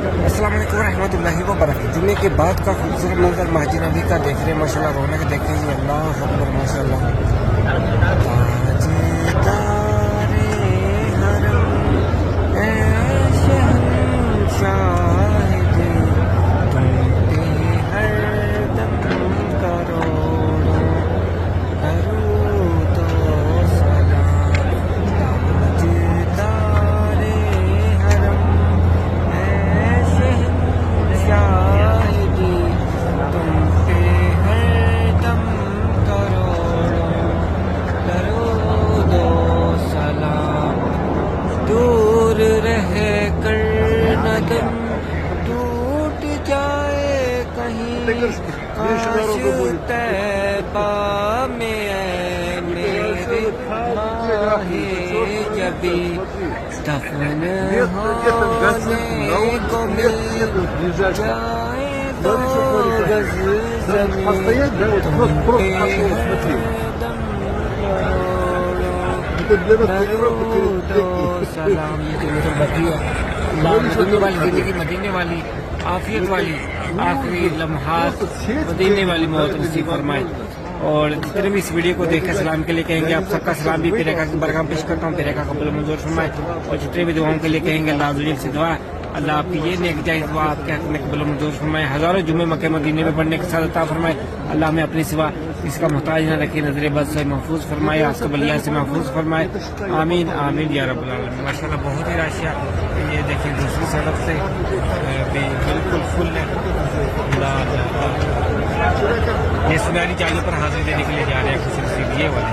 السلام علیکم ورحمۃ اللہ وبرکاتہ. جمعے کے بعد کا خوبصورت منظر مسجد نبی کا دیکھ رہے ہیں. ماشاء اللہ رونق دیکھ رہے ہیں. اللہ اکبر ماشاء اللہ. تاجدار حرم اے شہنشاہ دے، تم پہ ہر دم کروڑوں درود و سلام. تاجدار حرم اے شہنشاہ دی، تم پہ ہر دم کروڑوں درود و سلام. دور رہ کر نہ دم ٹوٹ جائے کہیں، کاش طیبہ میں اے میرے ماہ جبی دفن ہونے کو مل جائے دو گز زمین، تم پہ دم درود و سلام. یہ تو بقی ہے. اللہ مدینے والی زندگی، مدینے والی عافیت والی آخری لمحات، مدینے والی موت نصیب فرمائے. اور جتنے بھی اس ویڈیو کو دیکھ کر سلام کے لیے کہیں گے، آپ سب کا سلام بھی پیرے کا برکام پیش کرتا ہوں. پیرے کا قبول منظور فرمائے. اور جتنے بھی دعاؤں کے لیے کہیں گے، اللہ عزوجل سے دعا اللہ آپ کی یہ نیک جائز دعا آپ کے حق میں قبول منظور فرمائے. ہزاروں جمعے مکہ مدینے میں پڑھنے کے ساتھ عطا فرمائے. اللہ ہمیں اپنی سوا اس کا محتاج نہ رکھے، نظر بد سے محفوظ فرمائے، آپ کو بلیات سے محفوظ فرمائے. آمین آمین یا رب العالمین. ماشاء اللہ بہت ہی راشیہ. یہ دیکھیں دوسری سڑک سے بالکل فل ہے. یہ سنہری چالوں پر حاضری دینے کے لیے جا رہے ہیں کسی یہ والے.